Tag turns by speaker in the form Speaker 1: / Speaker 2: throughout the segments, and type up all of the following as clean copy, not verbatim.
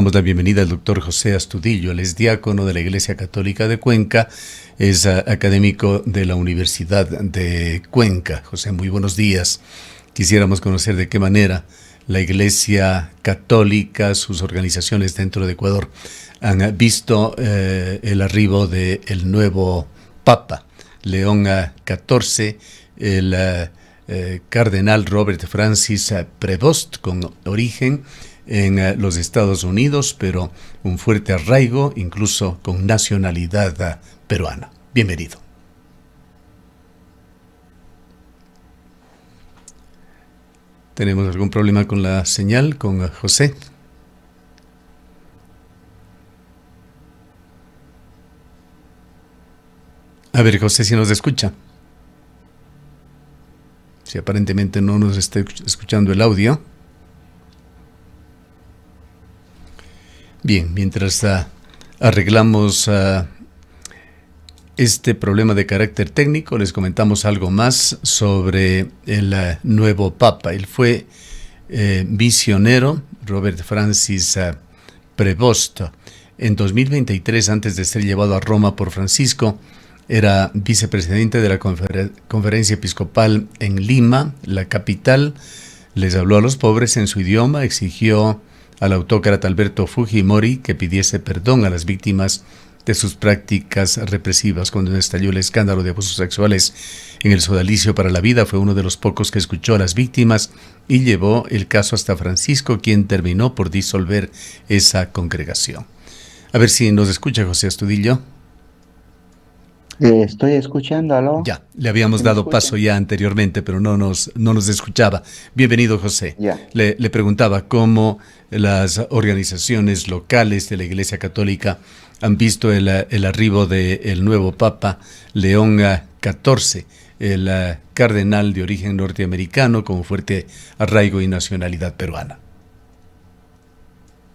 Speaker 1: damos la bienvenida al doctor José Astudillo. Él es diácono de la Iglesia Católica de Cuenca, es académico de la Universidad de Cuenca. José, muy buenos días. Quisiéramos conocer de qué manera la Iglesia Católica, sus organizaciones dentro de Ecuador, han visto el arribo del nuevo Papa, León XIV, el cardenal Robert Francis Prevost, con origen en los Estados Unidos, pero un fuerte arraigo, incluso con nacionalidad peruana. Bienvenido. ¿Tenemos algún problema con la señal con José? A ver, José, si nos escucha. Si aparentemente no nos está escuchando el audio. Bien, mientras arreglamos este problema de carácter técnico, les comentamos algo más sobre el nuevo Papa. Él fue visionero, Robert Francis Prevost. En 2023, antes de ser llevado a Roma por Francisco, era vicepresidente de la Conferencia Episcopal en Lima, la capital. Les habló a los pobres en su idioma, exigió al autócrata Alberto Fujimori que pidiese perdón a las víctimas de sus prácticas represivas. Cuando estalló el escándalo de abusos sexuales en el sodalicio para la vida, fue uno de los pocos que escuchó a las víctimas y llevó el caso hasta Francisco, quien terminó por disolver esa congregación. A ver si nos escucha José Astudillo.
Speaker 2: Estoy escuchando, ¿aló?
Speaker 1: Ya, le habíamos
Speaker 2: ¿Se me
Speaker 1: dado
Speaker 2: escucha?
Speaker 1: paso ya anteriormente, pero no nos escuchaba. Bienvenido, José.
Speaker 2: Ya.
Speaker 1: Le preguntaba cómo las organizaciones locales de la Iglesia Católica han visto el arribo del nuevo Papa León XIV, el cardenal de origen norteamericano con fuerte arraigo y nacionalidad peruana.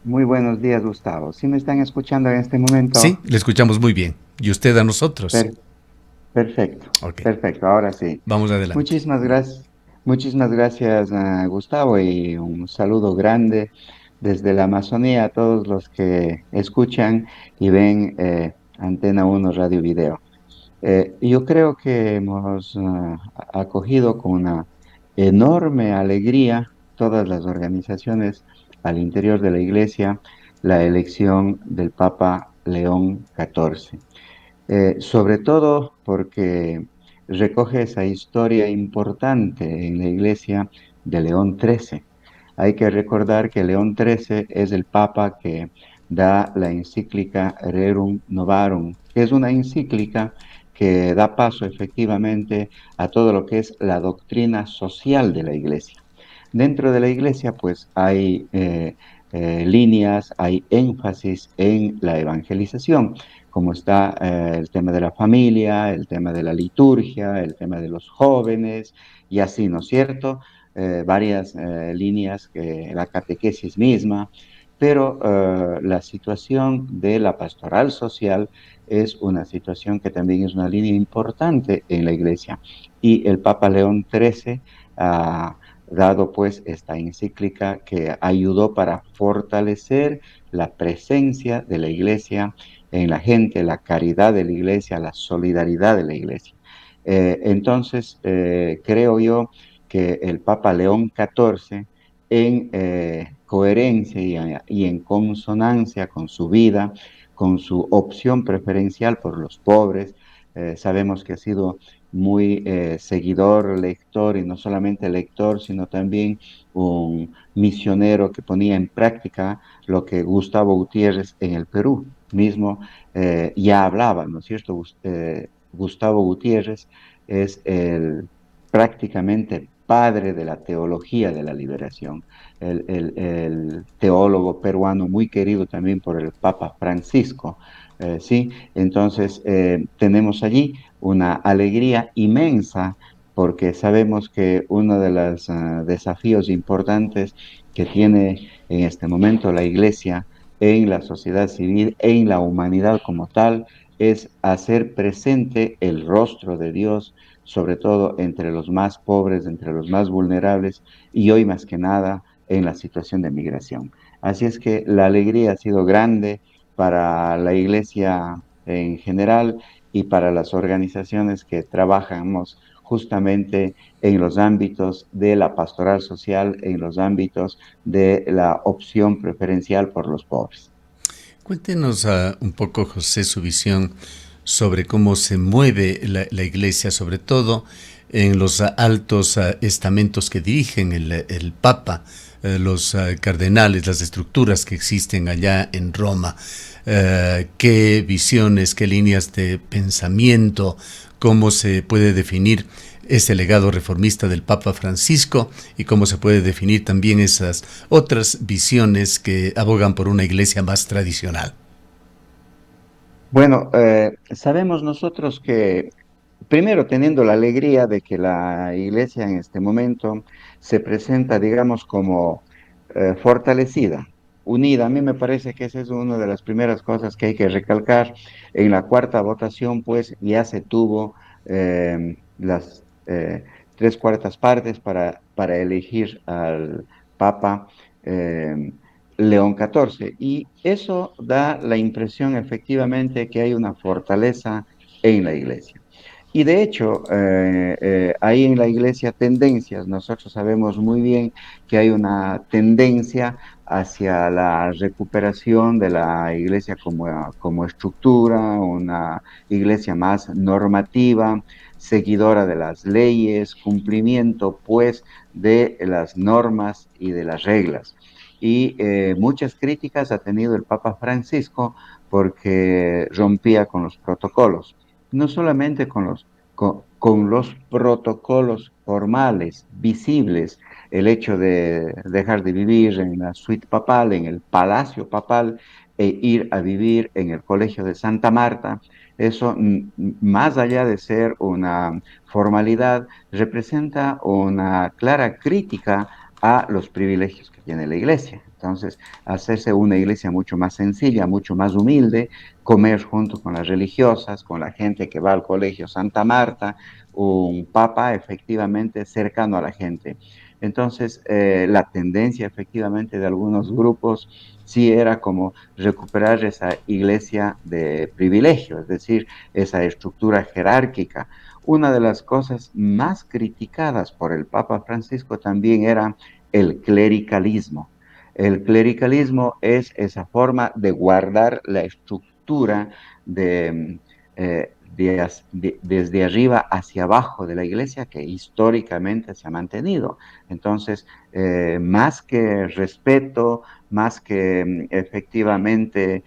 Speaker 2: Muy buenos días, Gustavo. ¿Sí me están escuchando en este momento?
Speaker 1: Sí, le escuchamos muy bien. ¿Y usted a nosotros?
Speaker 2: Per- Perfecto,
Speaker 1: Ok,
Speaker 2: perfecto. Ahora sí.
Speaker 1: vamos adelante.
Speaker 2: Muchísimas gracias, Gustavo, y un saludo grande desde la Amazonía a todos los que escuchan y ven Antena 1 Radio Video. Yo creo que hemos acogido con una enorme alegría todas las organizaciones al interior de la Iglesia la elección del Papa León XIV. Sobre todo porque recoge esa historia importante en la Iglesia de León XIII. Hay que recordar que León XIII es el Papa que da la encíclica Rerum Novarum, que es una encíclica que da paso efectivamente a todo lo que es la doctrina social de la Iglesia. Dentro de la Iglesia, pues hay líneas, hay énfasis en la evangelización, como está el tema de la familia, el tema de la liturgia, el tema de los jóvenes y así, ¿no es cierto? Varias líneas, la catequesis misma, pero la situación de la pastoral social es una situación que también es una línea importante en la Iglesia. Y el Papa León XIII ha dado pues esta encíclica que ayudó para fortalecer la presencia de la Iglesia en la gente, la caridad de la Iglesia, la solidaridad de la Iglesia. Entonces, creo yo que el Papa León XIV, en coherencia y en consonancia con su vida, con su opción preferencial por los pobres, sabemos que ha sido muy seguidor, lector, y no solamente lector, sino también un misionero que ponía en práctica lo que Gustavo Gutiérrez en el Perú mismo ya hablaba, ¿no es cierto? Gustavo Gutiérrez es el prácticamente padre de la teología de la liberación, el teólogo peruano muy querido también por el Papa Francisco, ¿sí? Entonces, tenemos allí una alegría inmensa porque sabemos que uno de los desafíos importantes que tiene en este momento la Iglesia en la sociedad civil, en la humanidad como tal, es hacer presente el rostro de Dios, sobre todo entre los más pobres, entre los más vulnerables y hoy más que nada en la situación de migración. Así es que la alegría ha sido grande para la iglesia en general y para las organizaciones que trabajamos justamente en los ámbitos de la pastoral social, en los ámbitos de la opción preferencial por los pobres.
Speaker 1: Cuéntenos un poco, José, su visión sobre cómo se mueve la iglesia, sobre todo en los altos estamentos que dirigen el Papa, los cardenales, las estructuras que existen allá en Roma. Qué visiones, qué líneas de pensamiento, cómo se puede definir ese legado reformista del Papa Francisco y cómo se puede definir también esas otras visiones que abogan por una iglesia más tradicional.
Speaker 2: Bueno, sabemos nosotros que, primero, teniendo la alegría de que la iglesia en este momento se presenta, digamos, como fortalecida, unida. A mí me parece que esa es una de las primeras cosas que hay que recalcar. En la cuarta votación, pues, ya se tuvo las tres cuartas partes para elegir al Papa. eh, León XIV. Y eso da la impresión efectivamente que hay una fortaleza en la iglesia. Y de hecho, hay en la iglesia tendencias. Nosotros sabemos muy bien que hay una tendencia hacia la recuperación de la iglesia como estructura, una iglesia más normativa, seguidora de las leyes, cumplimiento pues de las normas y de las reglas. Y muchas críticas ha tenido el Papa Francisco porque rompía con los protocolos, no solamente con los protocolos formales, visibles, el hecho de dejar de vivir en la suite papal, en el palacio papal, e ir a vivir en el Colegio de Santa Marta. Eso, más allá de ser una formalidad, representa una clara crítica a los privilegios que tiene la iglesia. Entonces, hacerse una iglesia mucho más sencilla, mucho más humilde, comer junto con las religiosas, con la gente que va al colegio Santa Marta, un papa efectivamente cercano a la gente. Entonces, la tendencia efectivamente de algunos grupos sí era como recuperar esa iglesia de privilegio, es decir, esa estructura jerárquica. Una de las cosas más criticadas por el Papa Francisco también era el clericalismo. El clericalismo es esa forma de guardar la estructura desde arriba hacia abajo de la iglesia que históricamente se ha mantenido. Entonces, más que respeto, más que efectivamente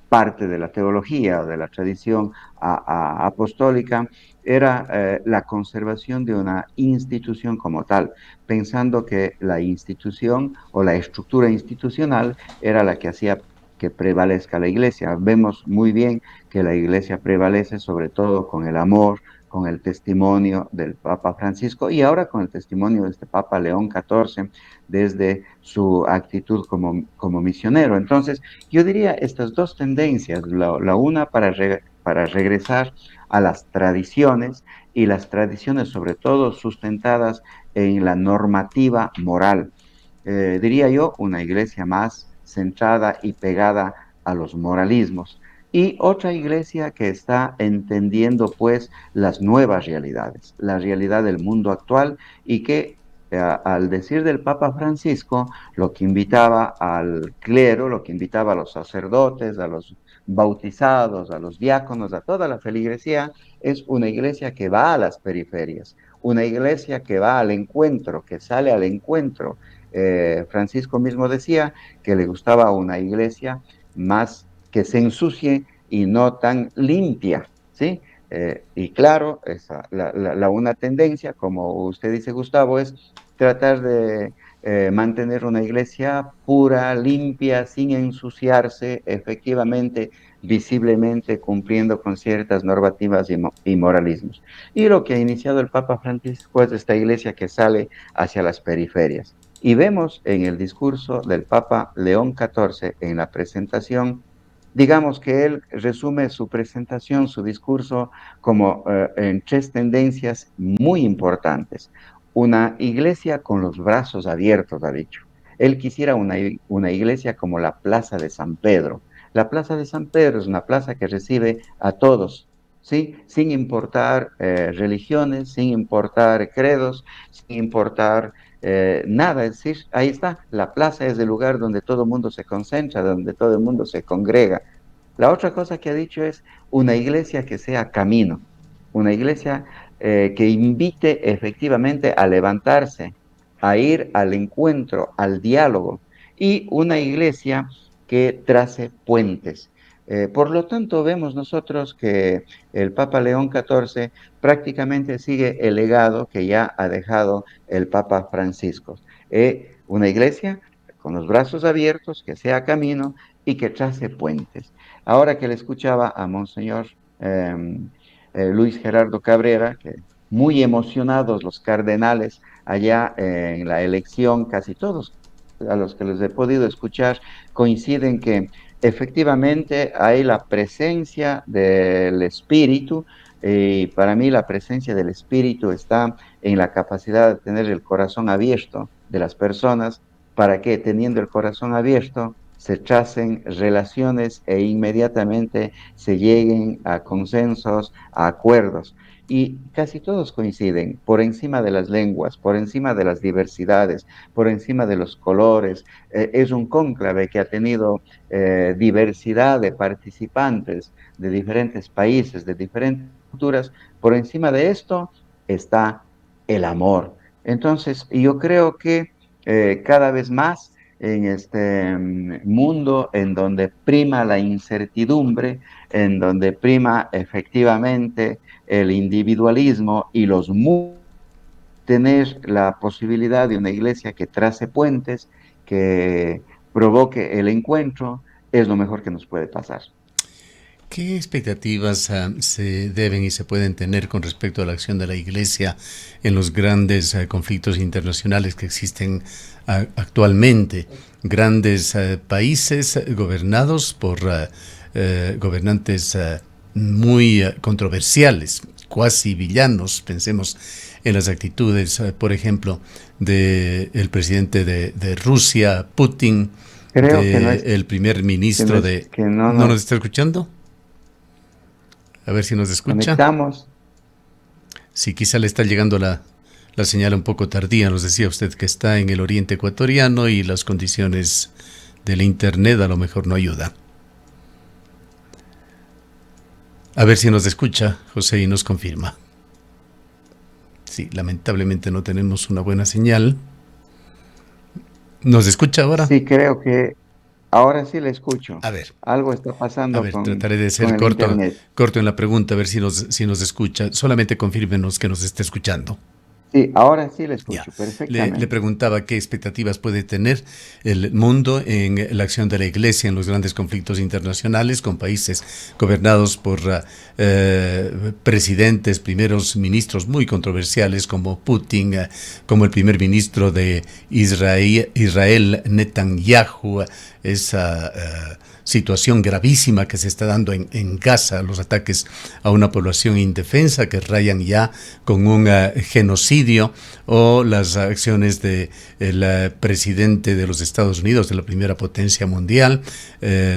Speaker 2: parte de la teología o de la tradición apostólica, era la conservación de una institución como tal, pensando que la institución o la estructura institucional era la que hacía que prevalezca la iglesia. Vemos muy bien que la iglesia prevalece sobre todo con el amor, con el testimonio del Papa Francisco y ahora con el testimonio de este Papa León XIV desde su actitud como misionero. Entonces, yo diría estas dos tendencias, la una para regresar a las tradiciones y las tradiciones sobre todo sustentadas en la normativa moral. Diría yo, una iglesia más centrada y pegada a los moralismos. Y otra iglesia que está entendiendo pues las nuevas realidades, la realidad del mundo actual y que al decir del Papa Francisco, lo que invitaba al clero, lo que invitaba a los sacerdotes, a los bautizados, a los diáconos, a toda la feligresía, es una iglesia que va a las periferias, una iglesia que va al encuentro, que sale al encuentro. Francisco mismo decía que le gustaba una iglesia más que se ensucie y no tan limpia, ¿sí? Y claro, una tendencia, como usted dice, Gustavo, es tratar de mantener una iglesia pura, limpia, sin ensuciarse, efectivamente, visiblemente cumpliendo con ciertas normativas y moralismos. Y lo que ha iniciado el Papa Francisco es esta iglesia que sale hacia las periferias. Y vemos en el discurso del Papa León XIV, en la presentación, digamos que él resume su presentación, su discurso, como en tres tendencias muy importantes. Una iglesia con los brazos abiertos, ha dicho. Él quisiera una iglesia como la Plaza de San Pedro. La Plaza de San Pedro es una plaza que recibe a todos, ¿sí? Sin importar religiones, sin importar credos, sin importar nada. Es decir, ahí está, la plaza es el lugar donde todo el mundo se concentra, donde todo el mundo se congrega. La otra cosa que ha dicho es una iglesia que sea camino, una iglesia que invite efectivamente a levantarse, a ir al encuentro, al diálogo, y una iglesia que trace puentes. Por lo tanto, vemos nosotros que el Papa León XIV prácticamente sigue el legado que ya ha dejado el Papa Francisco. Una iglesia con los brazos abiertos, que sea camino y que trace puentes. Ahora que le escuchaba a Monseñor eh, Luis Gerardo Cabrera, que muy emocionados los cardenales allá en la elección, casi todos a los que les he podido escuchar coinciden que efectivamente hay la presencia del Espíritu, y para mí la presencia del Espíritu está en la capacidad de tener el corazón abierto de las personas para que teniendo el corazón abierto se tracen relaciones e inmediatamente se lleguen a consensos, a acuerdos. Y casi todos coinciden por encima de las lenguas, por encima de las diversidades, por encima de los colores. Es un cónclave que ha tenido diversidad de participantes de diferentes países, de diferentes culturas. Por encima de esto está el amor. Entonces, yo creo que cada vez más en este mundo en donde prima la incertidumbre, en donde prima efectivamente el individualismo y los tener la posibilidad de una iglesia que trace puentes, que provoque el encuentro, es lo mejor que nos puede pasar.
Speaker 1: ¿Qué expectativas se deben y se pueden tener con respecto a la acción de la Iglesia en los grandes conflictos internacionales que existen actualmente? Grandes países gobernados por gobernantes muy controversiales, cuasi villanos. Pensemos en las actitudes, por ejemplo, del presidente de Rusia, Putin,
Speaker 2: Creo
Speaker 1: del primer ministro de...
Speaker 2: que no
Speaker 1: ¿No nos
Speaker 2: nos
Speaker 1: está escuchando? A ver si nos escucha.
Speaker 2: conectamos.
Speaker 1: Si quizá le está llegando la señal un poco tardía, nos decía usted que está en el oriente ecuatoriano y las condiciones del internet a lo mejor no ayuda. A ver si nos escucha, José, y nos confirma. Sí, lamentablemente no tenemos una buena señal. ¿Nos escucha ahora?
Speaker 2: Sí, creo que ahora sí le escucho.
Speaker 1: A ver,
Speaker 2: Algo está pasando
Speaker 1: trataré de
Speaker 2: con
Speaker 1: ser
Speaker 2: el internet.
Speaker 1: corto en la pregunta, a ver si nos escucha. Solamente confírmenos que nos esté escuchando.
Speaker 2: Sí, ahora sí le
Speaker 1: Ya,
Speaker 2: escucho
Speaker 1: le
Speaker 2: perfectamente.
Speaker 1: preguntaba qué expectativas puede tener el mundo en la acción de la Iglesia en los grandes conflictos internacionales con países gobernados por presidentes, primeros ministros muy controversiales como Putin, como el primer ministro de Israel Netanyahu, esa situación gravísima que se está dando en Gaza, los ataques a una población indefensa que rayan ya con un genocidio, o las acciones del presidente de los Estados Unidos, de la primera potencia mundial,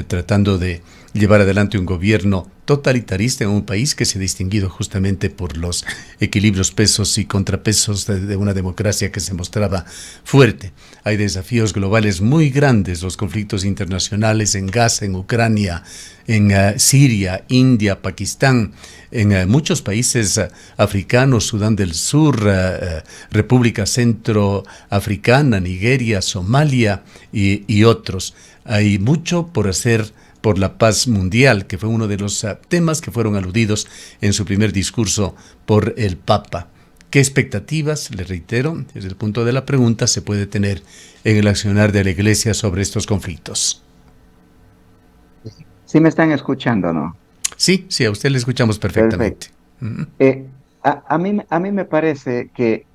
Speaker 1: tratando de llevar adelante un gobierno totalitarista en un país que se ha distinguido justamente por los equilibrios pesos y contrapesos de una democracia que se mostraba fuerte. Hay desafíos globales muy grandes, los conflictos internacionales en Gaza, en Ucrania, en Siria, India, Pakistán, en muchos países africanos, Sudán del Sur, República Centroafricana, Nigeria, Somalia y otros. Hay mucho por hacer por la paz mundial, que fue uno de los temas que fueron aludidos en su primer discurso por el Papa. ¿Qué expectativas, le reitero, desde el punto de la pregunta, se puede tener en el accionar de la Iglesia sobre estos conflictos?
Speaker 2: Sí me están escuchando, ¿no?
Speaker 1: Sí, sí, a usted le escuchamos
Speaker 2: Perfecto.
Speaker 1: perfectamente. Uh-huh.
Speaker 2: A mí me parece que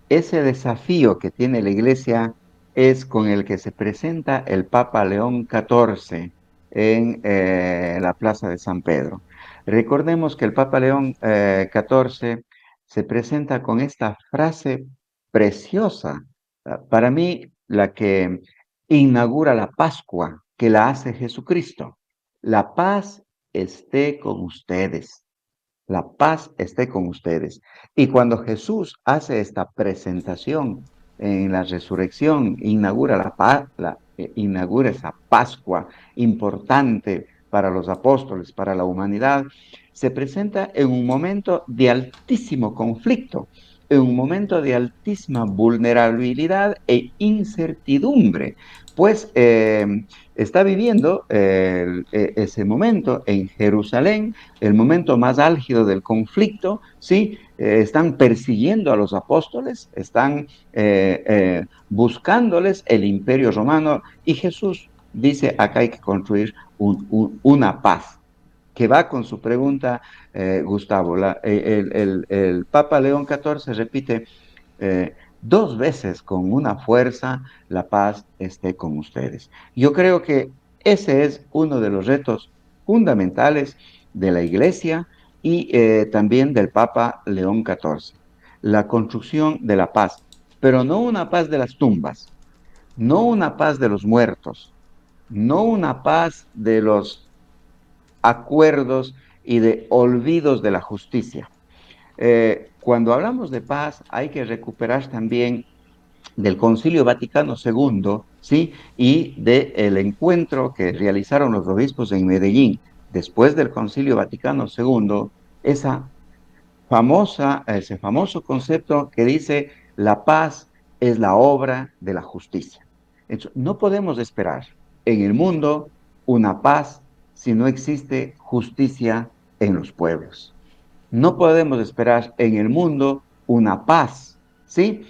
Speaker 2: ese desafío que tiene la Iglesia es con el que se presenta el Papa León XIV en la Plaza de San Pedro. Recordemos que el Papa León XIV se presenta con esta frase preciosa. Para mí, la que inaugura la Pascua, que la hace Jesucristo. La paz esté con ustedes. La paz esté con ustedes. Y cuando Jesús hace esta presentación en la resurrección, inaugura inaugura esa Pascua importante para los apóstoles, para la humanidad, se presenta en un momento de altísimo conflicto, en un momento de altísima vulnerabilidad e incertidumbre, pues está viviendo ese momento en Jerusalén, el momento más álgido del conflicto, ¿sí? Están persiguiendo a los apóstoles, están buscándoles el imperio romano, y Jesús dice, acá hay que construir una paz, que va con su pregunta, Gustavo. El Papa León XIV repite dos veces con una fuerza, la paz esté con ustedes. Yo creo que ese es uno de los retos fundamentales de la Iglesia y también del Papa León XIV, la construcción de la paz, pero no una paz de las tumbas, no una paz de los muertos, no una paz de los acuerdos y de olvidos de la justicia. Cuando hablamos de paz, hay que recuperar también del Concilio Vaticano II, ¿sí? Y del encuentro que realizaron los obispos en Medellín después del Concilio Vaticano II, ese famoso concepto que dice la paz es la obra de la justicia. Entonces, no podemos esperar en el mundo una paz si no existe justicia en los pueblos. No podemos esperar en el mundo una paz, ¿sí?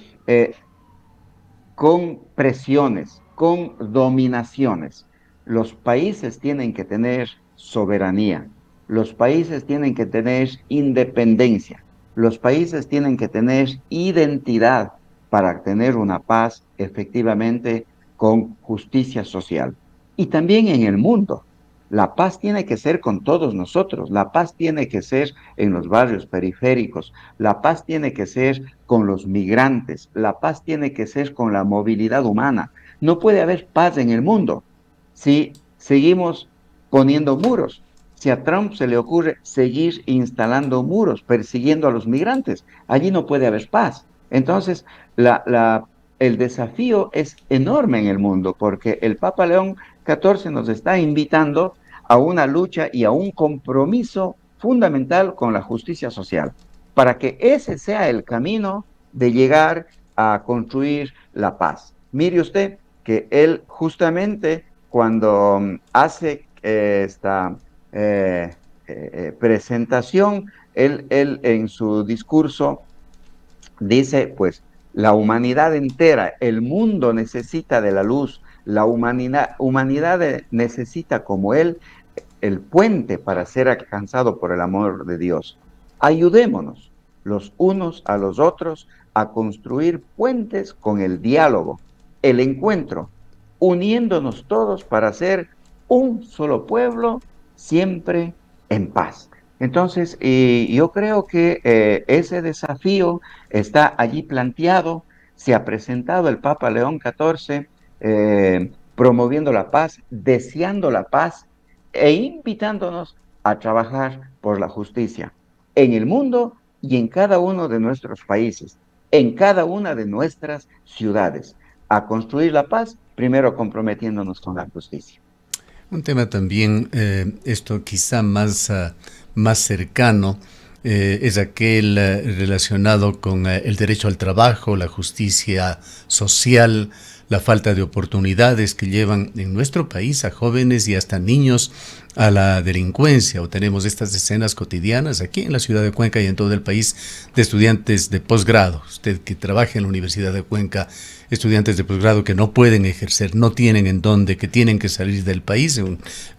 Speaker 2: Con presiones, con dominaciones. Los países tienen que tener soberanía, los países tienen que tener independencia, los países tienen que tener identidad para tener una paz efectivamente con justicia social. Y también en el mundo. La paz tiene que ser con todos nosotros, la paz tiene que ser en los barrios periféricos, la paz tiene que ser con los migrantes, la paz tiene que ser con la movilidad humana. No puede haber paz en el mundo si seguimos poniendo muros, si a Trump se le ocurre seguir instalando muros, persiguiendo a los migrantes. Allí no puede haber paz. Entonces, el desafío es enorme en el mundo porque el Papa León XIV nos está invitando a una lucha y a un compromiso fundamental con la justicia social, para que ese sea el camino de llegar a construir la paz. Mire usted que él justamente cuando hace esta presentación, él en su discurso dice, pues, la humanidad entera, el mundo necesita de la luz, la humanidad necesita como él el puente para ser alcanzado por el amor de Dios. Ayudémonos los unos a los otros a construir puentes con el diálogo, el encuentro, uniéndonos todos para ser un solo pueblo, siempre en paz. Entonces, yo creo que ese desafío está allí planteado, se ha presentado el Papa León XIV promoviendo la paz, deseando la paz e invitándonos a trabajar por la justicia en el mundo y en cada uno de nuestros países, en cada una de nuestras ciudades, a construir la paz, primero comprometiéndonos con la justicia.
Speaker 1: Un tema también, esto quizá más cercano, es aquel relacionado con el derecho al trabajo, la justicia social, la falta de oportunidades que llevan en nuestro país a jóvenes y hasta niños a la delincuencia. O tenemos estas escenas cotidianas aquí en la ciudad de Cuenca y en todo el país de estudiantes de posgrado. Usted que trabaja en la Universidad de Cuenca, estudiantes de posgrado que no pueden ejercer, no tienen en dónde, que tienen que salir del país,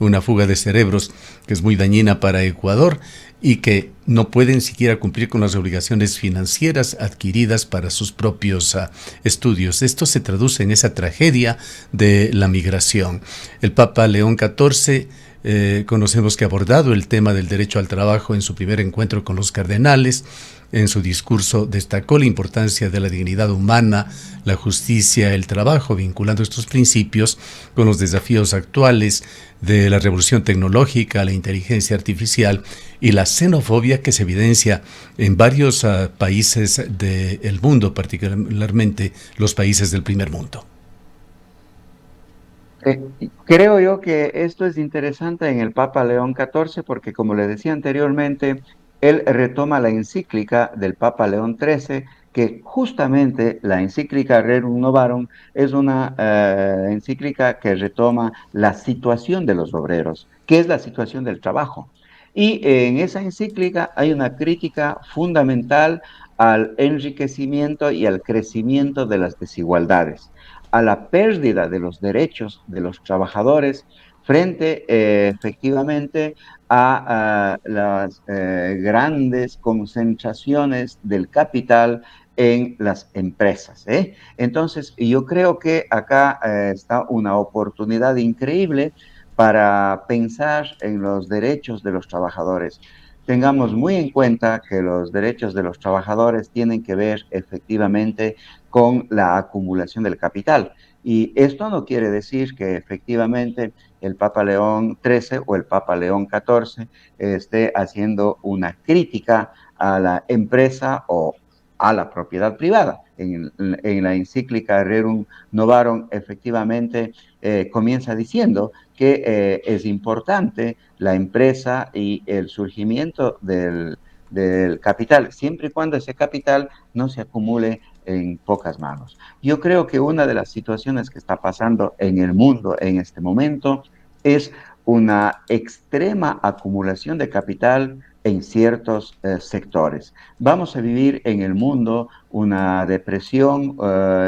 Speaker 1: una fuga de cerebros que es muy dañina para Ecuador y que no pueden siquiera cumplir con las obligaciones financieras adquiridas para sus propios estudios. Esto se traduce en esa tragedia de la migración. El Papa León XIV Conocemos que ha abordado el tema del derecho al trabajo en su primer encuentro con los cardenales. En su discurso destacó la importancia de la dignidad humana, la justicia, el trabajo, vinculando estos principios con los desafíos actuales de la revolución tecnológica, la inteligencia artificial y la xenofobia que se evidencia en varios países del mundo, particularmente los países del primer mundo.
Speaker 2: Creo yo que esto es interesante en el Papa León XIV porque, como le decía anteriormente, él retoma la encíclica del Papa León XIII, que justamente la encíclica Rerum Novarum es una encíclica que retoma la situación de los obreros, que es la situación del trabajo. Y en esa encíclica hay una crítica fundamental al enriquecimiento y al crecimiento de las desigualdades, a la pérdida de los derechos de los trabajadores frente efectivamente a las grandes concentraciones del capital en las empresas. Entonces, yo creo que acá está una oportunidad increíble para pensar en los derechos de los trabajadores. Tengamos muy en cuenta que los derechos de los trabajadores tienen que ver efectivamente con la acumulación del capital. Y esto no quiere decir que efectivamente el Papa León XIII o el Papa León XIV esté haciendo una crítica a la empresa o a la propiedad privada. En la encíclica Rerum Novarum efectivamente comienza diciendo que es importante la empresa y el surgimiento del capital, siempre y cuando ese capital no se acumule en pocas manos. Yo creo que una de las situaciones que está pasando en el mundo en este momento es una extrema acumulación de capital en ciertos sectores. Vamos a vivir en el mundo una depresión,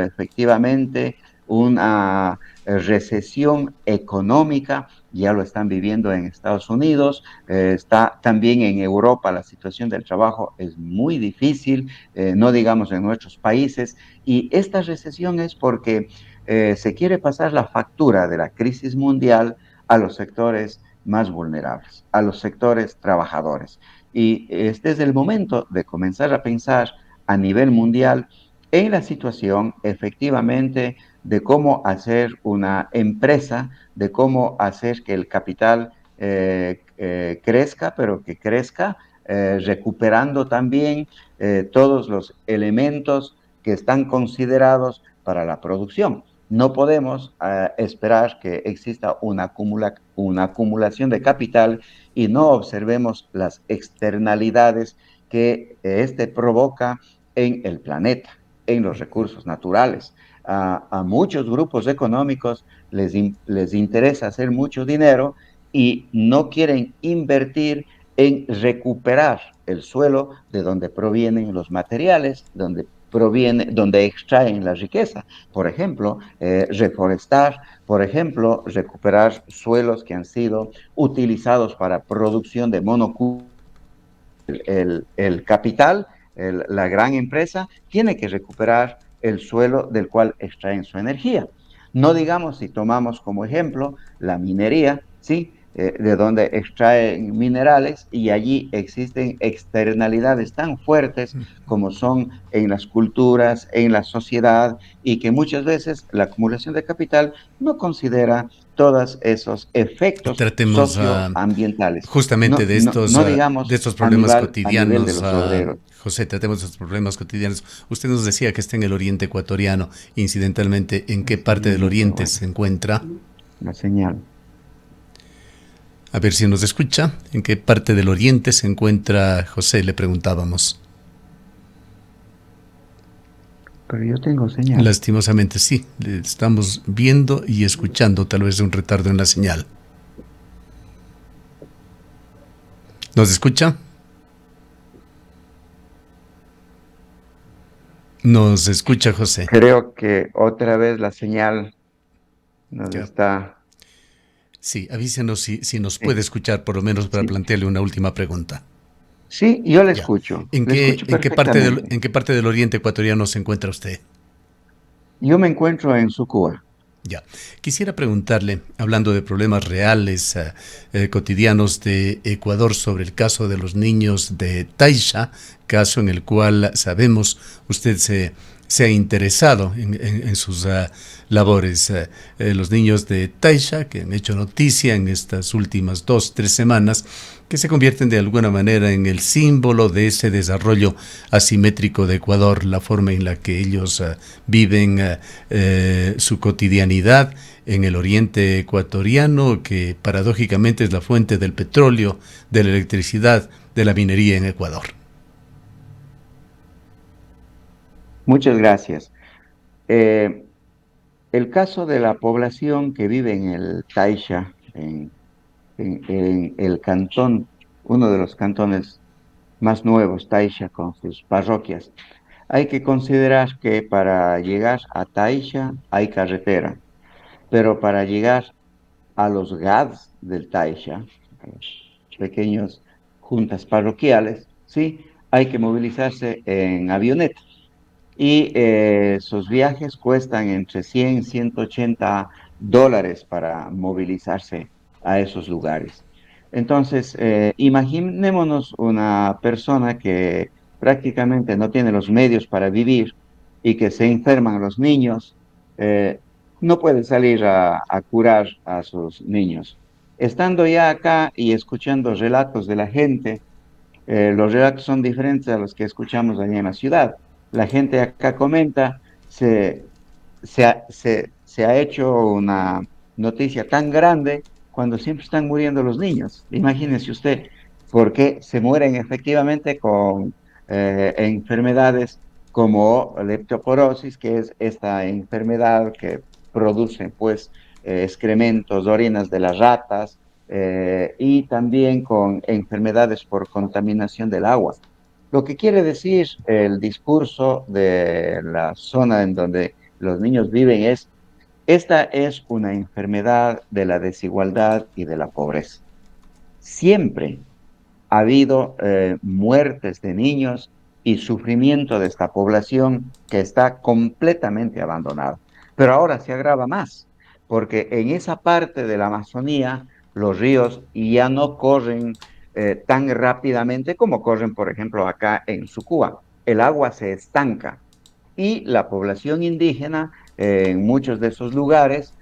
Speaker 2: efectivamente, una recesión económica, ya lo están viviendo en Estados Unidos, está también en Europa, la situación del trabajo es muy difícil, no digamos en nuestros países, y esta recesión es porque se quiere pasar la factura de la crisis mundial a los sectores más vulnerables, a los sectores trabajadores. Y este es el momento de comenzar a pensar a nivel mundial en la situación efectivamente de cómo hacer una empresa, de cómo hacer que el capital crezca, pero que crezca recuperando también todos los elementos que están considerados para la producción. No podemos esperar que exista una acumulación de capital y no observemos las externalidades que este provoca en el planeta, en los recursos naturales. A muchos grupos económicos les interesa hacer mucho dinero y no quieren invertir en recuperar el suelo de donde provienen los materiales, donde extraen la riqueza. Por ejemplo, reforestar, por ejemplo, recuperar suelos que han sido utilizados para producción de monocultivos. El capital, la gran empresa, tiene que recuperar el suelo del cual extraen su energía. No digamos si tomamos como ejemplo la minería, ¿sí? De donde extraen minerales y allí existen externalidades tan fuertes como son en las culturas, en la sociedad y que muchas veces la acumulación de capital no considera todos esos efectos
Speaker 1: Tratemos
Speaker 2: socioambientales.
Speaker 1: justamente
Speaker 2: No
Speaker 1: de
Speaker 2: digamos
Speaker 1: estos problemas
Speaker 2: a nivel de
Speaker 1: cotidianos,
Speaker 2: los obreros.
Speaker 1: José, tratemos de estos problemas cotidianos. Usted nos decía que está en el oriente ecuatoriano. Incidentalmente, ¿en qué parte
Speaker 2: Sí,
Speaker 1: del
Speaker 2: no se
Speaker 1: oriente
Speaker 2: oye
Speaker 1: se encuentra?
Speaker 2: la señal.
Speaker 1: A ver si nos escucha. ¿En qué parte del oriente se encuentra José? Le preguntábamos.
Speaker 2: Pero yo tengo señal.
Speaker 1: Lastimosamente sí, le estamos viendo y escuchando, tal vez un retardo en la señal. ¿Nos escucha? ¿Nos escucha, José?
Speaker 2: Creo que otra vez la señal nos
Speaker 1: Ya.
Speaker 2: está...
Speaker 1: Sí, avísenos si nos puede
Speaker 2: Sí,
Speaker 1: escuchar, por lo menos para
Speaker 2: sí.
Speaker 1: plantearle una última pregunta.
Speaker 2: Sí, yo
Speaker 1: Ya.
Speaker 2: le escucho perfectamente.
Speaker 1: ¿En qué parte del oriente ecuatoriano se encuentra usted?
Speaker 2: Yo me encuentro en Sucúa.
Speaker 1: Ya. Quisiera preguntarle, hablando de problemas reales, cotidianos de Ecuador, sobre el caso de los niños de Taisha, caso en el cual sabemos usted se ha interesado en sus labores. Los niños de Taisha, que han hecho noticia en estas últimas 2, 3 semanas, que se convierten de alguna manera en el símbolo de ese desarrollo asimétrico de Ecuador, la forma en la que ellos viven su cotidianidad en el oriente ecuatoriano, que paradójicamente es la fuente del petróleo, de la electricidad, de la minería en Ecuador.
Speaker 2: Muchas gracias. Eh, el caso de la población que vive en el Taisha, en el cantón, uno de los cantones más nuevos, Taisha, con sus parroquias. Hay que considerar que para llegar a Taisha hay carretera, pero para llegar a los GADs del Taisha, a los pequeños juntas parroquiales, sí, hay que movilizarse en avioneta. Y sus viajes cuestan entre 100 y $180 para movilizarse a esos lugares. Entonces, imaginémonos una persona que prácticamente no tiene los medios para vivir y que se enferman los niños, eh, no puede salir a curar a sus niños. Estando ya acá y escuchando relatos de la gente, los relatos son diferentes a los que escuchamos allá en la ciudad. La gente acá comenta, se ha hecho una noticia tan grande cuando siempre están muriendo los niños. Imagínese usted, porque se mueren efectivamente con enfermedades como leptoporosis, que es esta enfermedad que produce pues excrementos, orinas de las ratas, y también con enfermedades por contaminación del agua. Lo que quiere decir el discurso de la zona en donde los niños viven es, esta es una enfermedad de la desigualdad y de la pobreza. Siempre ha habido muertes de niños y sufrimiento de esta población que está completamente abandonada. Pero ahora se agrava más, porque en esa parte de la Amazonía los ríos ya no corren tan rápidamente como corren, por ejemplo, acá en Sucúa. El agua se estanca y la población indígena en muchos de esos lugares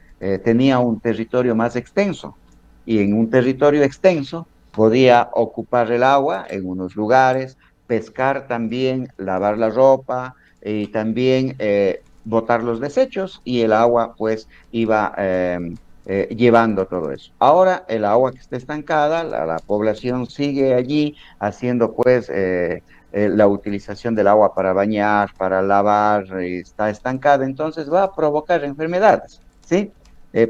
Speaker 2: tenía un territorio más extenso y en un territorio extenso podía ocupar el agua en unos lugares, pescar también, lavar la ropa y también botar los desechos y el agua pues iba llevando todo eso. Ahora el agua que está estancada, la población sigue allí haciendo pues la utilización del agua para bañar, para lavar, está estancada, entonces va a provocar enfermedades, ¿sí?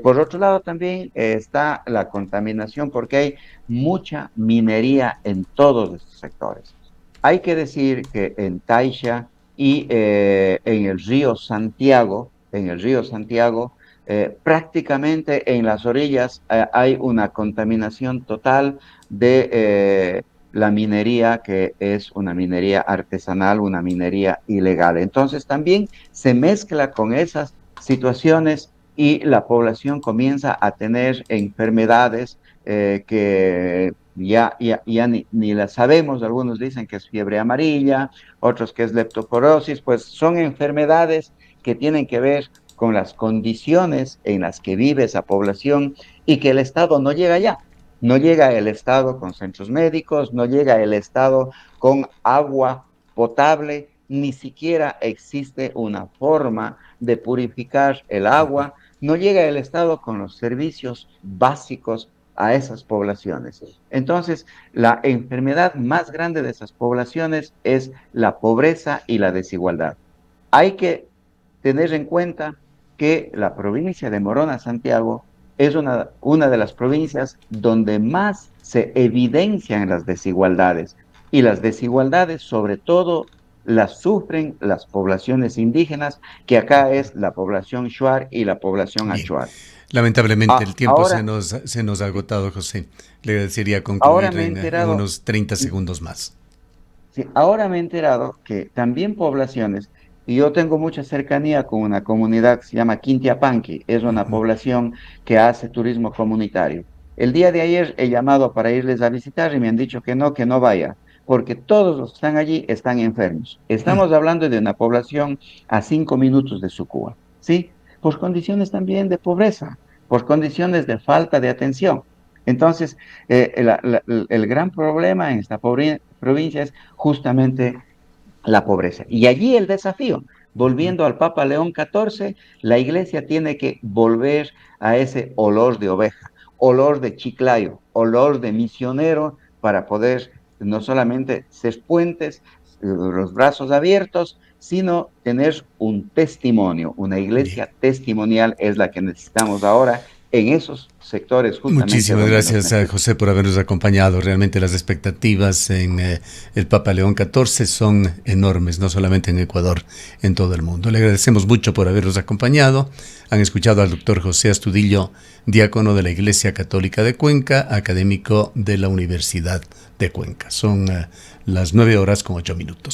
Speaker 2: Por otro lado, también está la contaminación porque hay mucha minería en todos estos sectores. Hay que decir que en Taisha y en el río Santiago, prácticamente en las orillas hay una contaminación total de la minería, que es una minería artesanal, una minería ilegal. Entonces también se mezcla con esas situaciones y la población comienza a tener enfermedades que ya ni las sabemos. Algunos dicen que es fiebre amarilla, otros que es leptoporosis, pues son enfermedades que tienen que ver con las condiciones en las que vive esa población y que el Estado no llega allá. No llega el Estado con centros médicos, no llega el Estado con agua potable, ni siquiera existe una forma de purificar el agua, no llega el Estado con los servicios básicos a esas poblaciones. Entonces, la enfermedad más grande de esas poblaciones es la pobreza y la desigualdad. Hay que tener en cuenta que la provincia de Morona Santiago es una de las provincias donde más se evidencian las desigualdades. Y las desigualdades, sobre todo, las sufren las poblaciones indígenas, que acá es la población Shuar y la población
Speaker 1: Bien.
Speaker 2: Achuar.
Speaker 1: Lamentablemente el tiempo
Speaker 2: Ahora,
Speaker 1: se nos ha agotado, José. Le agradecería
Speaker 2: ahora
Speaker 1: concluir
Speaker 2: me he
Speaker 1: en
Speaker 2: enterado,
Speaker 1: unos 30 segundos más.
Speaker 2: sí, ahora me he enterado que también poblaciones Y yo tengo mucha cercanía con una comunidad que se llama Quintiapanqui, es una
Speaker 1: Ujú.
Speaker 2: población que hace turismo comunitario. El día de ayer he llamado para irles a visitar y me han dicho que no vaya, porque todos los que están allí están enfermos.
Speaker 1: Mm.
Speaker 2: Estamos hablando de una población a 5 minutos de Sucúa, ¿sí? Por condiciones también de pobreza, por condiciones de falta de atención. Entonces, el gran problema en esta provincia es justamente la pobreza. Y allí el desafío, volviendo al Papa León XIV, la iglesia tiene que volver a ese olor de oveja, olor de chiclayo, olor de misionero para poder no solamente ser puentes, los brazos abiertos, sino tener un testimonio. Una
Speaker 1: Bien.
Speaker 2: iglesia testimonial es la que necesitamos ahora en esos sectores justamente
Speaker 1: Muchísimas
Speaker 2: donde nos
Speaker 1: gracias a
Speaker 2: necesitan.
Speaker 1: José por habernos acompañado. Realmente las expectativas en el Papa León XIV son enormes, no solamente en Ecuador, en todo el mundo. Le agradecemos mucho por habernos acompañado. Han escuchado al doctor José Astudillo, diácono de la Iglesia Católica de Cuenca, académico de la Universidad de Cuenca. Son las 9:08.